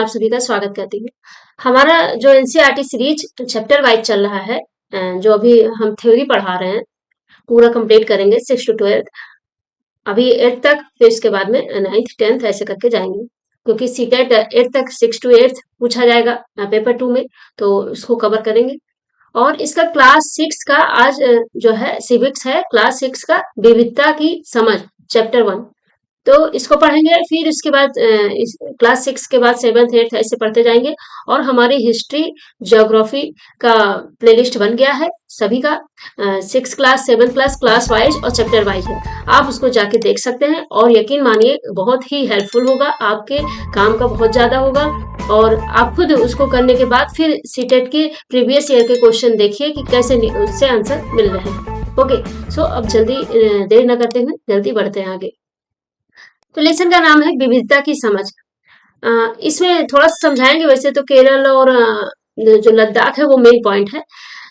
आप सभी का स्वागत करती हूँ। हमारा जो एनसीईआरटी सीरीज चैप्टर वाइज चल रहा है, जो अभी हम थ्योरी पढ़ा रहे हैं, पूरा कंप्लीट करेंगे 6 to 12। अभी 8 तक, फिर इसके बाद में 9th 10th ऐसे करके जाएंगे, क्योंकि सीटेट 8 तक 6 to 8 पूछा जाएगा पेपर 2 में, तो उसको कवर करेंगे। और इसका क्लास 6 का आज जो है सिविक्स है, क्लास 6 का विविधता की समझ, चैप्टर 1। तो इसको पढ़ेंगे, फिर इसके बाद इस क्लास 6 के बाद 7th 8th ऐसे पढ़ते जाएंगे। और हमारी हिस्ट्री ज्योग्राफी का प्लेलिस्ट बन गया है सभी का, 6 क्लास 7 क्लास क्लास वाइज और चैप्टर वाइज है। आप उसको जाके देख सकते हैं, और यकीन मानिए बहुत ही हेल्पफुल होगा, आपके काम का बहुत ज्यादा होगा। और आप खुद उसको करने के बाद फिर सीटेट के प्रीवियस ईयर के क्वेश्चन देखिए कि कैसे उससे आंसर मिल रहे हैं। ओके, सो अब जल्दी देर न करते हुए जल्दी बढ़ते हैं आगे। तो लेसन का नाम है विविधता की समझ। इसमें थोड़ा सा समझाएंगे, वैसे तो केरल और जो लद्दाख है वो मेन पॉइंट है।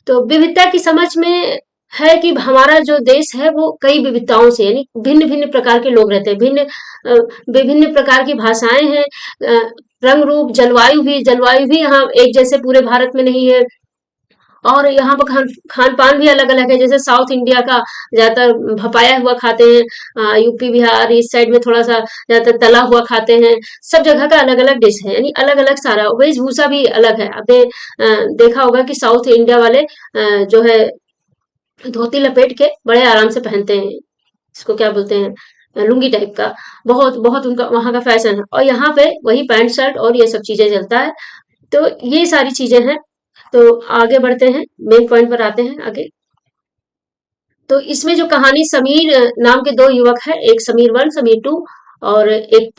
तो विविधता की समझ में है कि हमारा जो देश है वो कई विविधताओं से, यानी भिन्न भिन्न प्रकार के लोग रहते हैं, विभिन्न प्रकार की भाषाएं हैं, रंग रूप, जलवायु भी यहाँ एक जैसे पूरे भारत में नहीं है। और यहाँ पर खान पान भी अलग अलग है, जैसे साउथ इंडिया का ज्यादातर भपाया हुआ खाते हैं, यूपी बिहार इस साइड में थोड़ा सा ज्यादातर तला हुआ खाते हैं। सब जगह का अलग अलग डिश है, यानी अलग अलग सारा वेशभूषा भी अलग है। आपने देखा होगा कि साउथ इंडिया वाले जो है धोती लपेट के बड़े आराम से पहनते हैं, इसको क्या बोलते हैं, लुंगी टाइप का। बहुत बहुत उनका वहां का फैशन है, और यहाँ पे वही पैंट शर्ट और ये सब चीजें चलता है। तो ये सारी चीजें हैं। तो आगे बढ़ते हैं, मेन पॉइंट पर आते हैं आगे। तो इसमें जो कहानी, समीर नाम के दो युवक है, एक समीर 1 समीर 2, और एक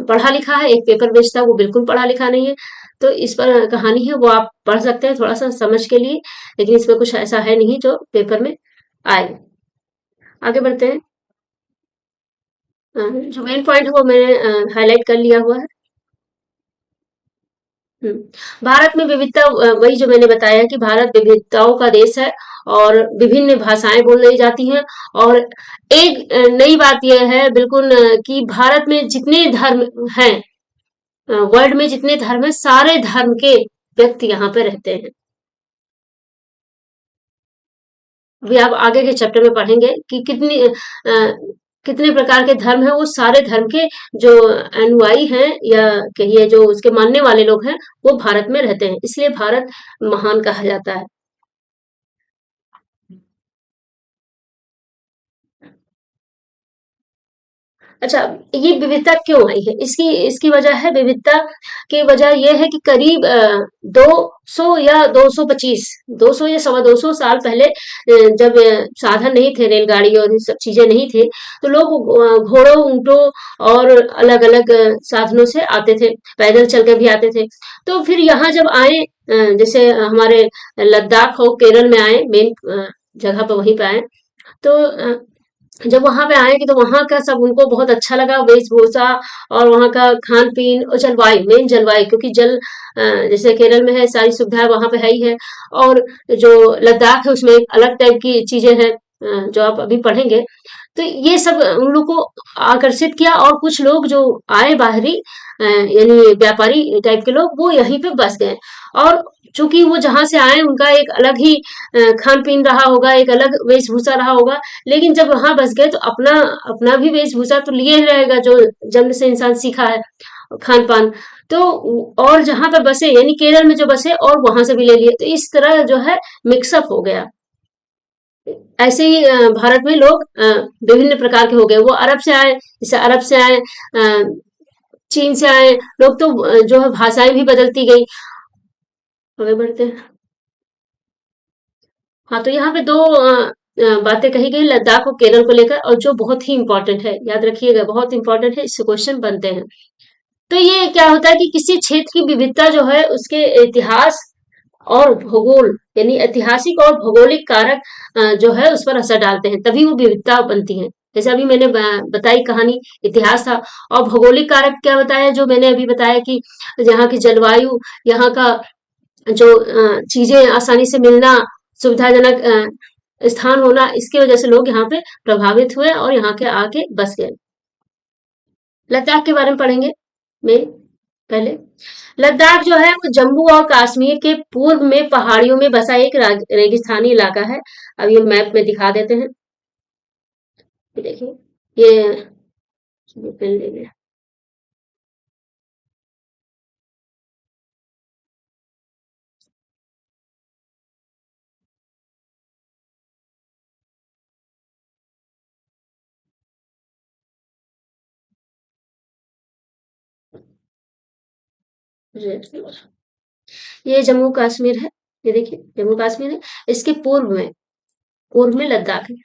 पढ़ा लिखा है, एक पेपर बेचता है, वो बिल्कुल पढ़ा लिखा नहीं है। तो इस पर कहानी है, वो आप पढ़ सकते हैं थोड़ा सा समझ के लिए, लेकिन इसमें कुछ ऐसा है नहीं जो पेपर में आए। आगे बढ़ते हैं। जो मेन पॉइंट है वो मैंने हाईलाइट कर लिया हुआ है। भारत में विविधता, वही जो मैंने बताया कि भारत विविधताओं का देश है, और विभिन्न भाषाएं बोली जाती हैं। और एक नई बात यह है बिल्कुल, कि भारत में जितने धर्म हैं, वर्ल्ड में जितने धर्म हैं, सारे धर्म के व्यक्ति यहाँ पे रहते हैं। अभी आप आगे के चैप्टर में पढ़ेंगे कि कितने प्रकार के धर्म हैं। वो सारे धर्म के जो अनुयायी हैं, या कहिए जो उसके मानने वाले लोग हैं, वो भारत में रहते हैं, इसलिए भारत महान कहा जाता है। अच्छा, ये विविधता क्यों आई है, इसकी इसकी वजह है, विविधता की वजह यह है कि करीब 200 या 225, 200 या 225 साल पहले, जब साधन नहीं थे, रेलगाड़ी और ये सब चीजें नहीं थे, तो लोग घोड़ों, ऊंटों और अलग अलग साधनों से आते थे, पैदल चल के भी आते थे। तो फिर यहाँ जब आए, जैसे हमारे लद्दाख हो, केरल में आए, मेन जगह पर वहीं पे आए। तो जब वहां पे आए कि तो वहां का सब उनको बहुत अच्छा लगा, वेशभूषा और वहां का खान पीन और जलवायु, मेन जलवायु, क्योंकि जैसे केरल में है सारी सुविधाएं वहां पे है ही है। और जो लद्दाख है उसमें एक अलग टाइप की चीजें हैं, जो आप अभी पढ़ेंगे। तो ये सब उन लोग को आकर्षित किया, और कुछ लोग जो आए बाहरी, यानी व्यापारी टाइप के लोग, वो यहीं पे बस गए। और चूंकि वो जहां से आए उनका एक अलग ही खान पीन रहा होगा, एक अलग वेशभूषा रहा होगा, लेकिन जब वहां बस गए तो अपना अपना भी वेशभूषा तो लिए ही रहेगा, जो जन्म से इंसान सीखा है, खान पान। तो और जहां पर बसे, यानी केरल में जो बसे, और वहां से भी ले लिए, तो इस तरह जो है मिक्सअप हो गया। ऐसे ही भारत में लोग विभिन्न प्रकार के हो गए, वो अरब से आए, जैसे अरब से आए, चीन से आए लोग, तो जो है भाषाएं भी बदलती गई। आगे बढ़ते हैं। हाँ, तो यहाँ पे दो बातें कही गई, लद्दाख और केरल को लेकर, और जो बहुत ही इंपॉर्टेंट है, याद रखिएगा, बहुत इंपॉर्टेंट है, इससे क्वेश्चन बनते हैं। तो ये क्या होता है कि किसी क्षेत्र की विविधता जो है, उसके इतिहास और भूगोल, यानी ऐतिहासिक और भौगोलिक कारक जो है उस पर असर डालते हैं, तभी वो विविधता बनती है। जैसे अभी मैंने बताई कहानी, इतिहास था। और भौगोलिक कारक क्या बताया, जो मैंने अभी बताया कि यहाँ की जलवायु, यहाँ का जो चीजें आसानी से मिलना, सुविधाजनक स्थान होना, इसकी वजह से लोग यहाँ पे प्रभावित हुए और यहाँ के आके बस गए। लद्दाख के बारे में पढ़ेंगे में। पहले लद्दाख जो है वो जम्मू और कश्मीर के पूर्व में पहाड़ियों में बसा एक रेगिस्तानी इलाका है। अब ये मैप में दिखा देते हैं। ये देखिए, ये पेन ले लिया। Red colour. ये जम्मू कश्मीर है। ये देखिए जम्मू कश्मीर है। इसके पूर्व में लद्दाख है।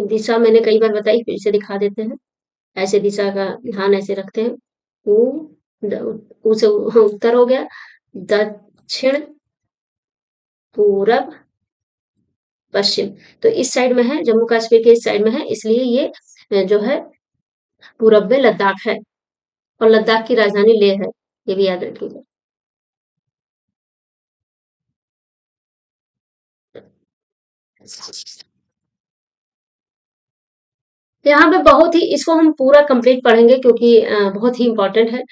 दिशा मैंने कई बार बताई, फिर से दिखा देते हैं। ऐसे दिशा का ध्यान ऐसे रखते हैं। ऊ ऊ से उत्तर हो गया, दक्षिण, पूरब, पश्चिम। तो इस साइड में है, जम्मू कश्मीर के इस साइड में है, इसलिए ये जो है पूरब में लद्दाख है। और लद्दाख की राजधानी लेह है, ये भी याद रखिएगा। यहाँ पे बहुत ही, इसको हम पूरा कंप्लीट पढ़ेंगे क्योंकि बहुत ही इंपॉर्टेंट है।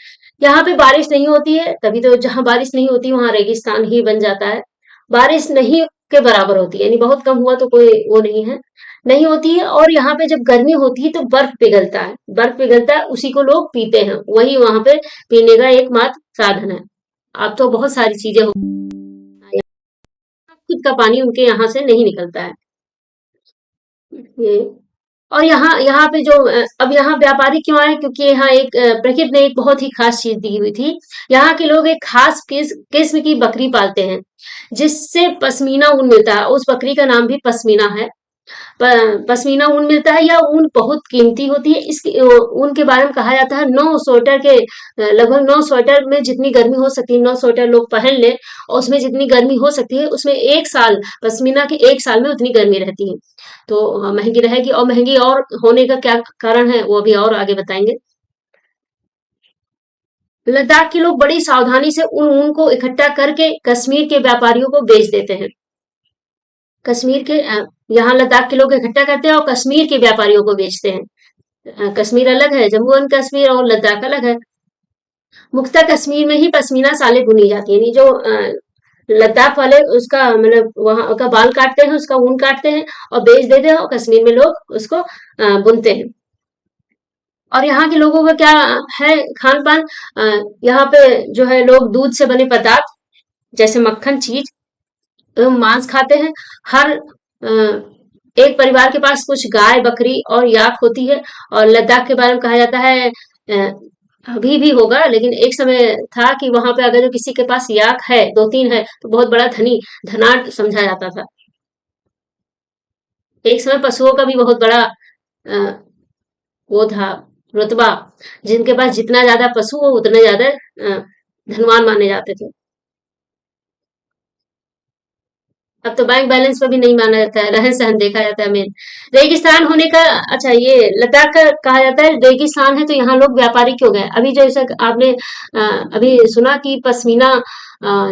यहाँ पे बारिश नहीं होती है, तभी तो जहाँ बारिश नहीं होती वहां रेगिस्तान ही बन जाता है। बारिश नहीं के बराबर होती है, यानी बहुत कम हुआ तो कोई वो नहीं है, नहीं होती है। और यहाँ पे जब गर्मी होती है तो बर्फ पिघलता है, बर्फ पिघलता है, उसी को लोग पीते हैं, वही वहां पे पीने का एकमात्र साधन है। अब तो बहुत सारी चीजें हो, खुद का पानी उनके यहाँ से नहीं निकलता है। ये और यहाँ यहाँ पे जो अब यहाँ व्यापारी क्यों आए, क्योंकि यहाँ एक प्रकृति ने एक बहुत ही खास चीज दी हुई थी। यहाँ के लोग एक खास किस्म की बकरी पालते हैं, जिससे पश्मीना ऊन मिलता है। उस बकरी का नाम भी पश्मीना है। पश्मीना ऊन मिलता है। यह ऊन बहुत कीमती होती है। इस ऊन के बारे में कहा जाता है 9 स्वेटर के लगभग 9 स्वेटर में जितनी गर्मी हो सकती है, 9 स्वेटर लोग पहन ले और उसमें जितनी गर्मी हो सकती है, उसमें एक साल, पश्मीना के एक साल में उतनी गर्मी रहती है। तो महंगी रहेगी, और महंगी और होने का क्या कारण है वो अभी और आगे बताएंगे। लद्दाख के लोग बड़ी सावधानी से उन ऊन को इकट्ठा करके कश्मीर के व्यापारियों को बेच देते हैं। कश्मीर के यहाँ लद्दाख के लोग इकट्ठा करते हैं और कश्मीर के व्यापारियों को बेचते हैं। कश्मीर अलग है, जम्मू एंड कश्मीर, और लद्दाख अलग है। मुख्यतः कश्मीर में ही पश्मीना सालें बुनी जाती है, यानी जो लद्दाख वाले उसका मतलब वहां का बाल काटते हैं, उसका ऊन काटते हैं और बेच देते हैं, और कश्मीर में लोग उसको बुनते हैं। और यहाँ के लोगों का क्या है खान पान, यहाँ पे जो है लोग दूध से बने पदार्थ जैसे मक्खन, चीज एवं मांस खाते हैं। हर एक परिवार के पास कुछ गाय, बकरी और याक होती है। और लद्दाख के बारे में कहा जाता है, अभी भी होगा, लेकिन एक समय था कि वहां पे अगर जो किसी के पास याक है, 2-3 है, तो बहुत बड़ा धनी, धनाढ़ समझा जाता था। एक समय पशुओं का भी बहुत बड़ा अ, वो था, रुतबा। जिनके पास जितना ज्यादा पशु हो उतने ज्यादा धनवान माने जाते थे। अब तो बैंक बैलेंस पे भी नहीं माना जाता है, रहन सहन देखा जाता है मेन। रेगिस्तान होने का, अच्छा ये लद्दाख का कहा जाता है रेगिस्तान है, तो यहाँ लोग व्यापारी क्यों गए? अभी जैसा आपने अभी सुना कि पश्मीना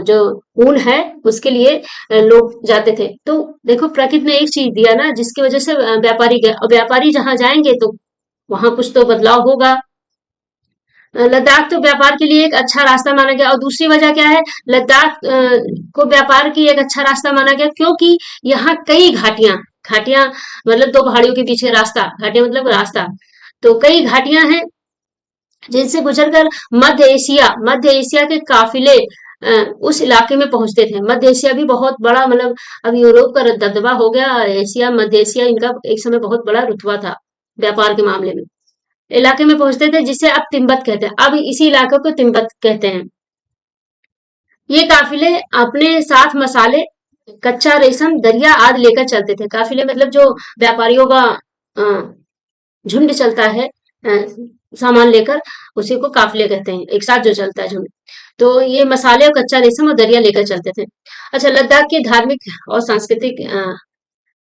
जो ऊन है उसके लिए लोग जाते थे। तो देखो प्रकृति ने एक चीज दिया ना जिसकी वजह से व्यापारी गए, और व्यापारी जहां जाएंगे तो वहां कुछ तो बदलाव होगा। लद्दाख तो व्यापार के लिए एक अच्छा रास्ता माना गया। और दूसरी वजह क्या है, लद्दाख को व्यापार की एक अच्छा रास्ता माना गया क्योंकि यहाँ कई घाटियां, घाटियां मतलब दो पहाड़ियों के पीछे रास्ता, घाटियां मतलब रास्ता, तो कई घाटियां हैं जिनसे गुजरकर मध्य एशिया के काफिले उस इलाके में पहुंचते थे। मध्य एशिया भी बहुत बड़ा, मतलब अब यूरोप का दबदबा हो गया, एशिया, मध्य एशिया इनका एक समय बहुत बड़ा रुतबा था व्यापार के मामले में। इलाके में पहुंचते थे जिसे अब तिब्बत कहते हैं, अब इसी इलाके को तिब्बत कहते हैं। ये काफिले अपने साथ मसाले, कच्चा रेशम, दरिया आदि लेकर चलते थे। काफिले मतलब जो व्यापारियों का झुंड चलता है सामान लेकर, उसी को काफिले कहते हैं, एक साथ जो चलता है झुंड। तो ये मसाले और कच्चा रेशम और दरिया लेकर चलते थे। अच्छा, लद्दाख की धार्मिक और सांस्कृतिक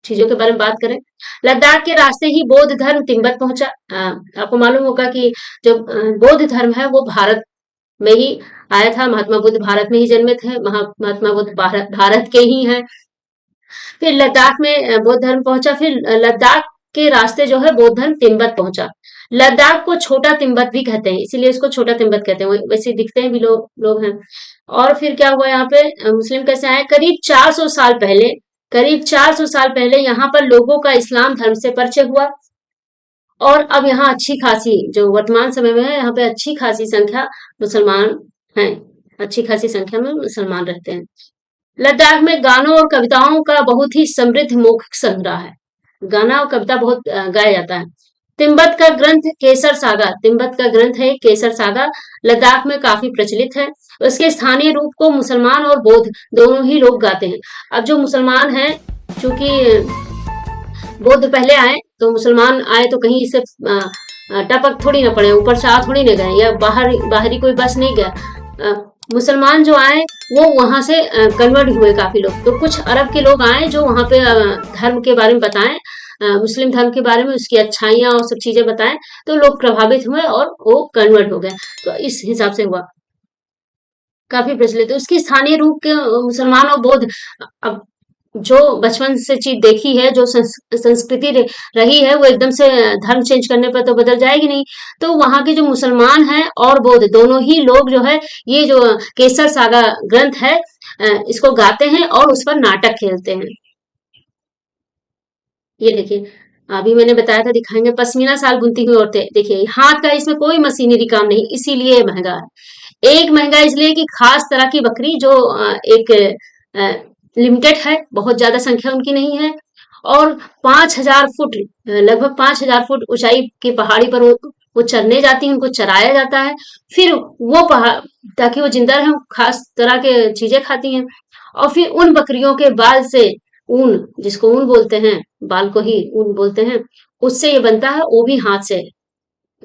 चीजों के बारे में बात करें। लद्दाख के रास्ते ही बौद्ध धर्म तिब्बत पहुंचा। आपको मालूम होगा कि जो बौद्ध धर्म है वो भारत में ही आया था। महात्मा बुद्ध भारत में ही जन्मे थे। महात्मा बुद्ध भारत के ही हैं। फिर लद्दाख में बौद्ध धर्म पहुंचा। फिर लद्दाख के रास्ते जो है बौद्ध धर्म तिब्बत पहुंचा। लद्दाख को छोटा तिब्बत भी कहते हैं, इसीलिए इसको छोटा तिब्बत कहते हैं, वैसे दिखते हैं भी लोग हैं। और फिर क्या हुआ यहाँ पे, मुस्लिम कैसे आए, करीब 400 साल पहले, करीब 400 साल पहले यहाँ पर लोगों का इस्लाम धर्म से परिचय हुआ। और अब यहाँ अच्छी खासी, जो वर्तमान समय में है, यहाँ पे अच्छी खासी संख्या मुसलमान हैं, अच्छी खासी संख्या में मुसलमान रहते हैं। लद्दाख में गानों और कविताओं का बहुत ही समृद्ध मौखिक संग्रह है, गाना और कविता बहुत गाया जाता है। तिब्बत का ग्रंथ केसर सागा, तिब्बत का ग्रंथ है केसर सागा, लद्दाख में काफी प्रचलित है। उसके स्थानीय रूप को मुसलमान और बौद्ध दोनों ही लोग गाते हैं। अब जो मुसलमान हैं, चूंकि बौद्ध पहले आए तो मुसलमान आए तो कहीं इसे टपक थोड़ी ना पड़े, ऊपर से आ थोड़ी ना गए, या बाहरी कोई बस नहीं गया। मुसलमान जो आए वो वहां से कन्वर्ट हुए काफी लोग, तो कुछ अरब के लोग आए जो वहां पे धर्म के बारे में बताएं, मुस्लिम धर्म के बारे में, उसकी अच्छाइयाँ और सब चीजें बताएं, तो लोग प्रभावित हुए और वो कन्वर्ट हो गए, तो इस हिसाब से हुआ, काफी प्रचलित है। उसकी स्थानीय रूप के मुसलमान और बौद्ध, अब जो बचपन से चीज देखी है, जो संस्कृति रही है, वो एकदम से धर्म चेंज करने पर तो बदल जाएगी नहीं। तो वहां के जो मुसलमान हैं और बौद्ध दोनों ही लोग जो है, ये जो केसर सागा ग्रंथ है, इसको गाते हैं और उस पर नाटक खेलते हैं। ये देखिए, अभी मैंने बताया था, दिखाएंगे, पश्मीना शाल बुनती हुई औरतें, देखिए हाथ का इसमें कोई मशीनरी काम नहीं, इसीलिए महंगा है। एक महंगा इसलिए कि खास तरह की बकरी जो एक लिमिटेड है, बहुत ज्यादा संख्या उनकी नहीं है। और 5,000 फुट, लगभग 5,000 फुट ऊंचाई की पहाड़ी पर वो चरने जाती है, उनको चराया जाता है। फिर वो पहाड़, ताकि वो जिंदा रहे, खास तरह के चीजें खाती हैं। और फिर उन बकरियों के बाल से ऊन, जिसको ऊन बोलते हैं, बाल को ही ऊन बोलते हैं, उससे ये बनता है, वो भी हाथ से।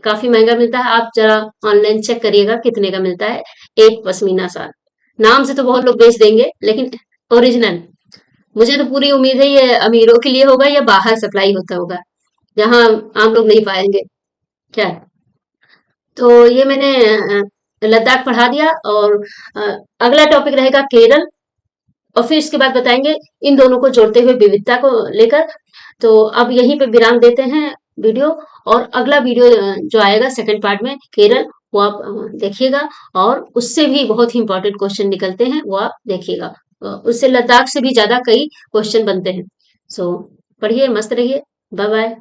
काफी महंगा मिलता है, आप जरा ऑनलाइन चेक करिएगा कितने का मिलता है एक पश्मीना शाल। नाम से तो बहुत लोग बेच देंगे, लेकिन ओरिजिनल, मुझे तो पूरी उम्मीद है ये अमीरों के लिए होगा या बाहर सप्लाई होता होगा, जहां आम लोग नहीं पाएंगे। क्या है? तो ये मैंने लद्दाख पढ़ा दिया, और अ, अगला टॉपिक रहेगा केरल, और फिर इसके बाद बताएंगे इन दोनों को जोड़ते हुए विविधता को लेकर। तो अब यहीं पे विराम देते हैं वीडियो, और अगला वीडियो जो आएगा सेकंड पार्ट में केरल, वो आप देखिएगा, और उससे भी बहुत ही इंपॉर्टेंट क्वेश्चन निकलते हैं, वो आप देखिएगा। उससे लद्दाख से भी ज्यादा कई क्वेश्चन बनते हैं। सो पढ़िए, मस्त रहिए, बाय बाय।